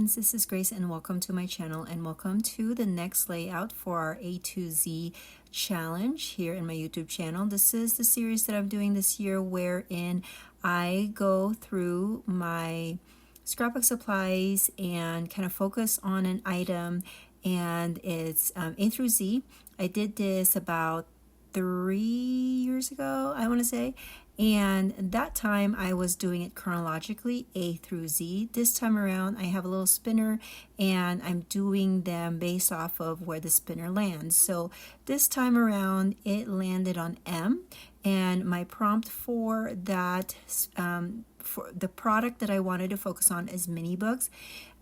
friends, this is Grace and welcome to my channel and welcome to the next layout for our A to Z challenge here in my YouTube channel. This is the series that I'm doing this year wherein I go through my scrapbook supplies and kind of focus on an item, and it's A through Z. I did this about 3 years ago, I want to say, and that time I was doing it chronologically, A through Z. This time around I have a little spinner and I'm doing them based off of where the spinner lands. So this time around it landed on M, and my prompt for that for the product that I wanted to focus on is mini books.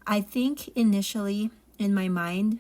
I think initially in my mind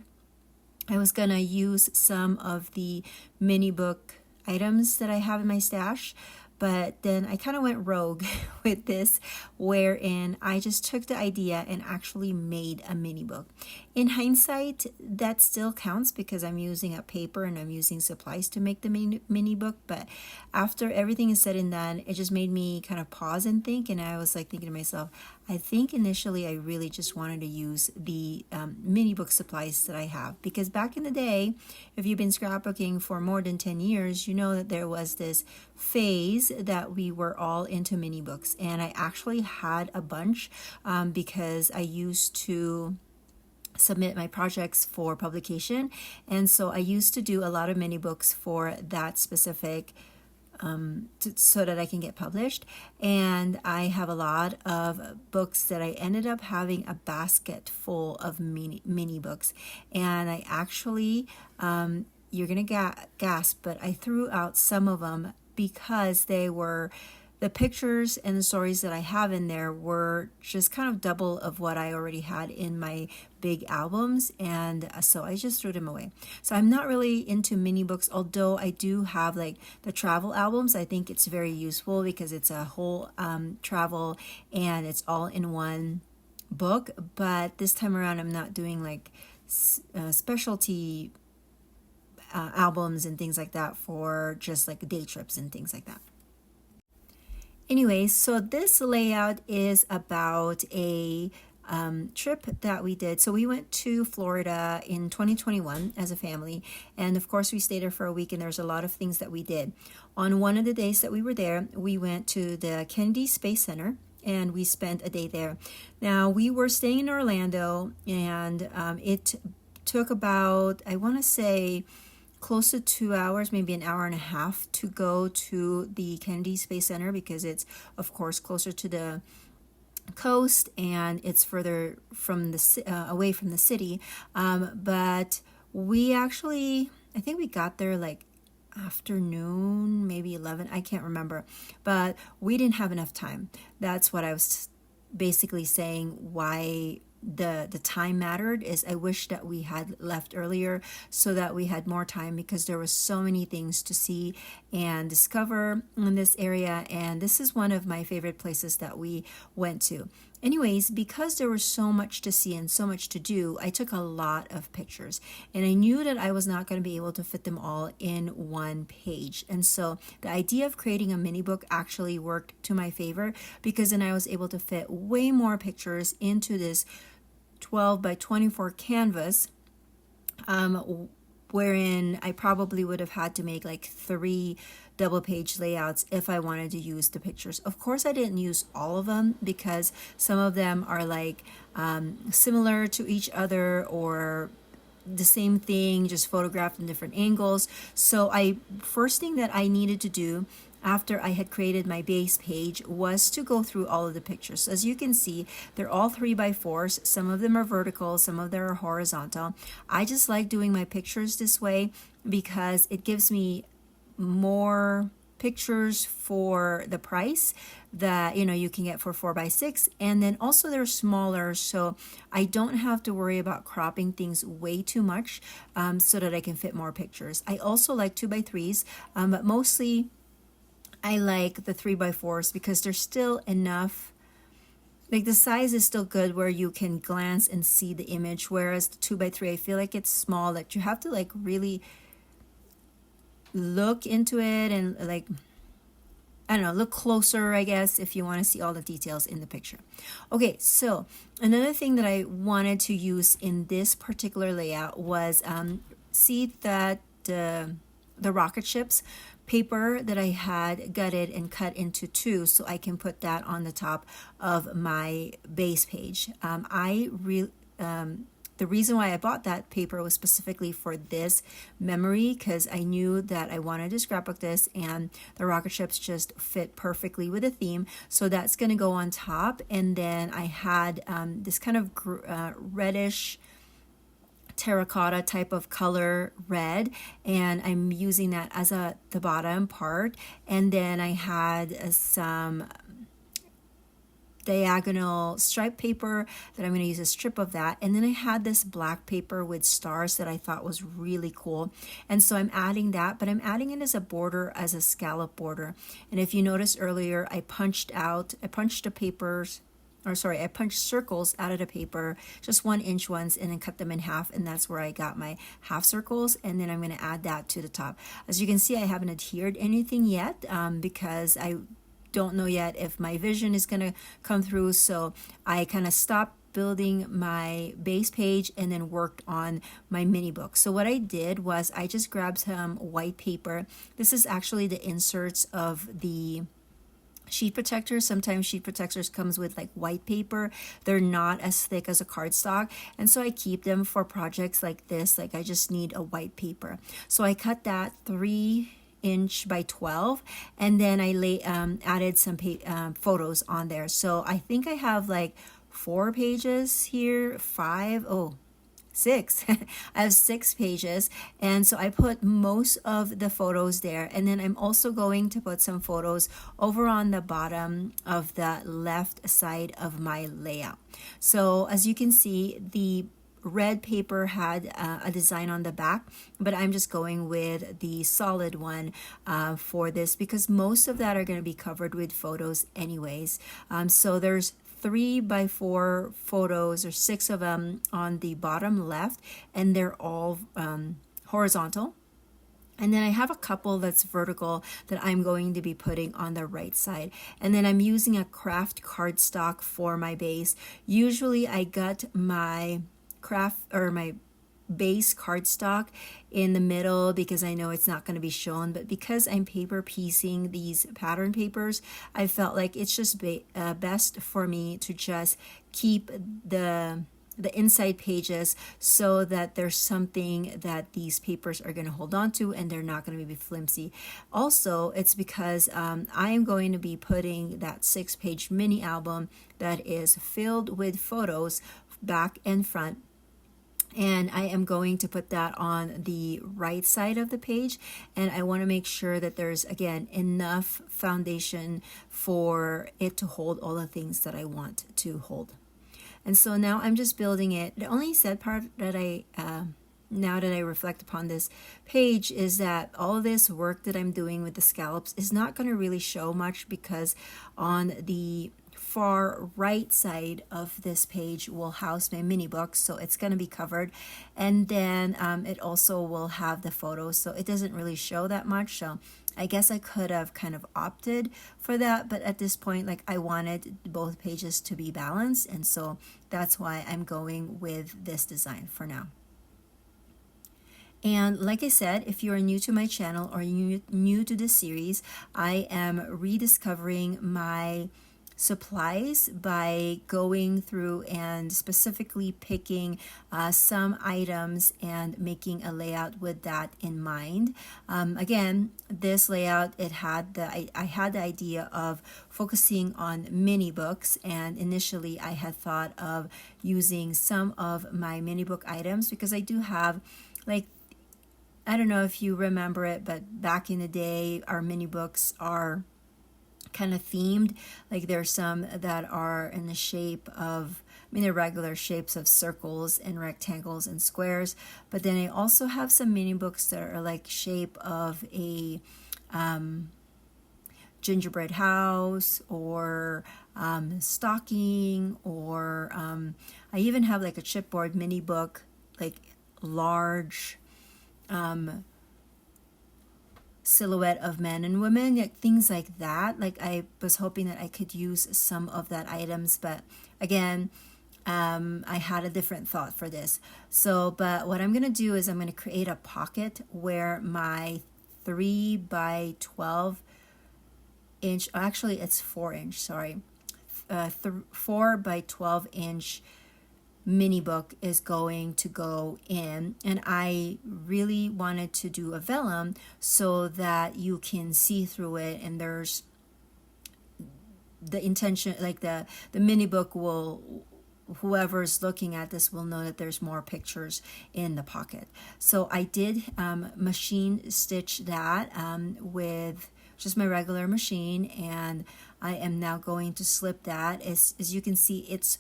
I was gonna use some of the mini book items that I have in my stash, but then I kind of went rogue with this, wherein I just took the idea and actually made a mini book. In hindsight, that still counts because I'm using a paper and I'm using supplies to make the mini book, but after everything is said and done, it just made me kind of pause and think, and I was like thinking to myself, I think initially I really just wanted to use the mini book supplies that I have, because back in the day, if you've been scrapbooking for more than 10 years, you know that there was this phase that we were all into mini books, and I actually had a bunch because I used to submit my projects for publication, and so I used to do a lot of mini books for that specific so that I can get published. And I have a lot of books that I ended up having a basket full of mini books, and I actually you're gonna gasp, but I threw out some of them because they were, the pictures and the stories that I have in there were just kind of double of what I already had in my big albums, and so I just threw them away. So I'm not really into mini books, although I do have like the travel albums. I think it's very useful because it's a whole travel and it's all in one book, but this time around I'm not doing like specialty albums and things like that for just like day trips and things like that. Anyways, so this layout is about a trip that we did. So we went to Florida in 2021 as a family, and of course we stayed there for a week, and there's a lot of things that we did. On one of the days that we were there, we went to the Kennedy Space Center and we spent a day there. Now we were staying in Orlando, and it took about, I want to say, close to 2 hours, maybe an hour and a half to go to the Kennedy Space Center, because it's of course closer to the coast and it's further from the away from the city. But we actually, I think we got there like afternoon, maybe 11, I can't remember, but we didn't have enough time. That's what I was basically saying, why the time mattered, is I wish that we had left earlier so that we had more time, because there were so many things to see and discover in this area, and this is one of my favorite places that we went to. Anyways, because there was so much to see and so much to do, I took a lot of pictures, and I knew that I was not going to be able to fit them all in one page. And so the idea of creating a mini book actually worked to my favor, because then I was able to fit way more pictures into this 12 by 24 canvas, wherein I probably would have had to make like 3 double page layouts if I wanted to use the pictures. Of course I didn't use all of them, because some of them are like similar to each other or the same thing, just photographed in different angles. So first thing that I needed to do after I had created my base page was to go through all of the pictures. So as you can see, they're all 3x4s. Some of them are vertical, some of them are horizontal. I just like doing my pictures this way because it gives me more pictures for the price that you can get for 4x6, and then also they're smaller, so I don't have to worry about cropping things way too much, so that I can fit more pictures. I also like 2x3s, but mostly I like the 3x4s because there's still enough, like the size is still good where you can glance and see the image, whereas the 2x3 I feel like it's small, that you have to like really look into it and like I don't know, look closer, I guess, if you want to see all the details in the picture. Okay, so another thing that I wanted to use in this particular layout was see that the rocket ships paper that I had gutted and cut into two, so I can put that on the top of my base page. The reason why I bought that paper was specifically for this memory, because I knew that I wanted to scrapbook this and the rocket ships just fit perfectly with the theme. So that's going to go on top. And then I had this kind of reddish terracotta type of color red, and I'm using that as the bottom part. And then I had some diagonal stripe paper that I'm going to use a strip of that, and then I had this black paper with stars that I thought was really cool, and so I'm adding that, but I'm adding it as a border, as a scallop border. And if you noticed earlier, I punched the papers, or sorry, I punched circles out of the paper, just 1-inch ones, and then cut them in half, and that's where I got my half circles. And then I'm going to add that to the top. As you can see, I haven't adhered anything yet because I don't know yet if my vision is going to come through, so I kind of stopped building my base page and then worked on my mini book. So what I did was I just grabbed some white paper. This is actually the inserts of the sheet protectors. Sometimes sheet protectors comes with like white paper. They're not as thick as a cardstock, and so I keep them for projects like this. Like I just need a white paper, so I cut that 3-inch by 12, and then I added some photos on there. So I think I have like 4 pages here, 6. I have 6 pages, and so I put most of the photos there, and then I'm also going to put some photos over on the bottom of the left side of my layout. So as you can see, the red paper had a design on the back, but I'm just going with the solid one for this because most of that are going to be covered with photos anyways. So there's 3 by 4 photos, or 6 of them on the bottom left, and they're all horizontal. And then I have a couple that's vertical that I'm going to be putting on the right side. And then I'm using a craft cardstock for my base. Usually I gut my my base cardstock in the middle because I know it's not going to be shown, but because I'm paper piecing these pattern papers, I felt like it's just best for me to just keep the inside pages so that there's something that these papers are going to hold on to and they're not going to be flimsy. Also, it's because I am going to be putting that 6-page mini album that is filled with photos back and front, and I am going to put that on the right side of the page, and I want to make sure that there's, again, enough foundation for it to hold all the things that I want to hold. And so now I'm just building it. The only sad part that now that I reflect upon this page is that all this work that I'm doing with the scallops is not going to really show much, because on the far right side of this page will house my mini book, so it's going to be covered, and then it also will have the photos, so it doesn't really show that much. So I guess I could have kind of opted for that, but at this point, like, I wanted both pages to be balanced, and so that's why I'm going with this design for now. And like I said, if you are new to my channel or new to this series, I am rediscovering my supplies by going through and specifically picking some items and making a layout with that in mind. Again, this layout, I had the idea of focusing on mini books, and initially I had thought of using some of my mini book items because I do have, like, I don't know if you remember it, but back in the day, our mini books are kind of themed. Like, there's some that are in the shape of, they're regular shapes of circles and rectangles and squares, but then I also have some mini books that are like shape of a gingerbread house, or stocking, or I even have like a chipboard mini book, like large silhouette of men and women, like things like that. Like I was hoping that I could use some of that items, but again, I had a different thought for this. So, but what I'm going to do is I'm going to create a pocket where my 3 by 12 inch, actually it's 4 inch, sorry, 4 by 12 inch mini book is going to go in. And I really wanted to do a vellum so that you can see through it, and there's the intention, like the mini book will, whoever's looking at this will know that there's more pictures in the pocket. So I did machine stitch that with just my regular machine, and I am now going to slip that. As you can see, it's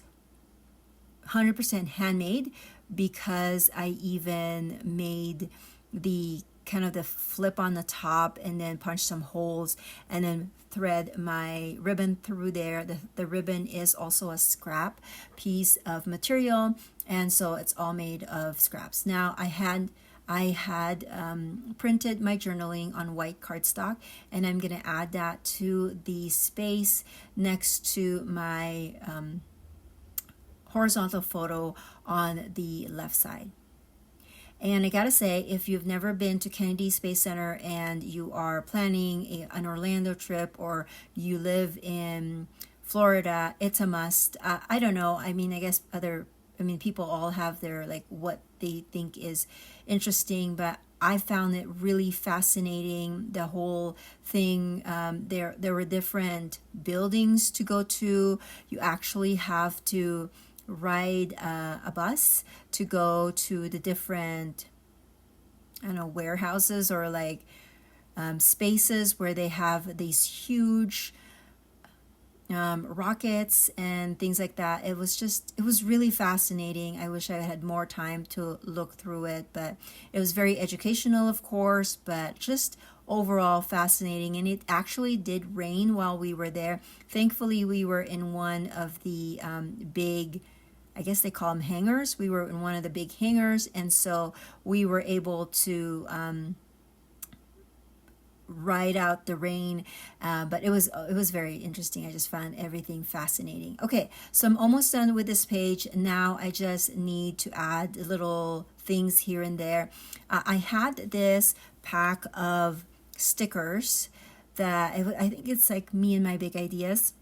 100% handmade, because I even made the kind of the flip on the top and then punch some holes and then thread my ribbon through there. The ribbon is also a scrap piece of material, and so it's all made of scraps. Now I had printed my journaling on white cardstock, and I'm going to add that to the space next to my horizontal photo on the left side. And I gotta say, if you've never been to Kennedy Space Center and you are planning an Orlando trip, or you live in Florida, it's a must. I don't know, I mean, I guess people all have their, like, what they think is interesting, but I found it really fascinating, the whole thing. There were different buildings to go to. You actually have to ride a bus to go to the different, I don't know, warehouses or like spaces where they have these huge rockets and things like that. It was really fascinating. I wish I had more time to look through it, but it was very educational, of course, but just overall fascinating. And it actually did rain while we were there. Thankfully, we were in one of the big, I guess they call them hangars. We were in one of the big hangars, and so we were able to ride out the rain, but it was very interesting. I just found everything fascinating. Okay, so I'm almost done with this page. Now I just need to add little things here and there. I had this pack of stickers that I think it's like me and my big ideas.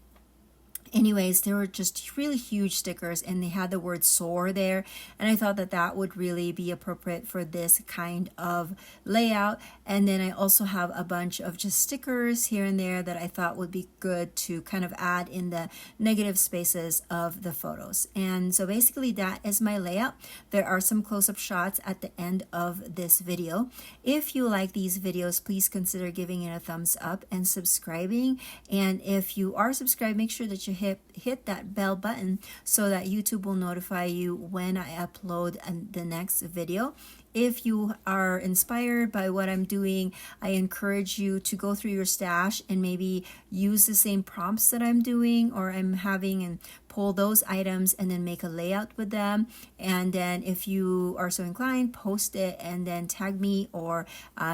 Anyways, they were just really huge stickers, and they had the word soar there, and I thought that that would really be appropriate for this kind of layout. And then I also have a bunch of just stickers here and there that I thought would be good to kind of add in the negative spaces of the photos. And so basically that is my layout. There are some close-up shots at the end of this video. If you like these videos, please consider giving it a thumbs up and subscribing. And if you are subscribed, make sure that you hit that bell button so that YouTube will notify you when I upload the next video. If you are inspired by what I'm doing, I encourage you to go through your stash and maybe use the same prompts that I'm doing or I'm having, and pull those items and then make a layout with them. And then if you are so inclined, post it and then tag me or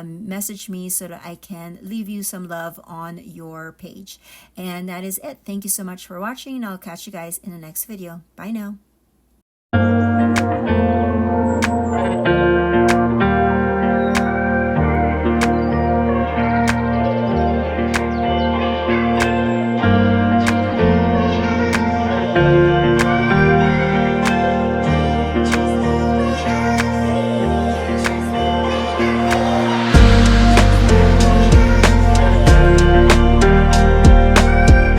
message me so that I can leave you some love on your page. And that is it. Thank you so much for watching, and I'll catch you guys in the next video. Bye now.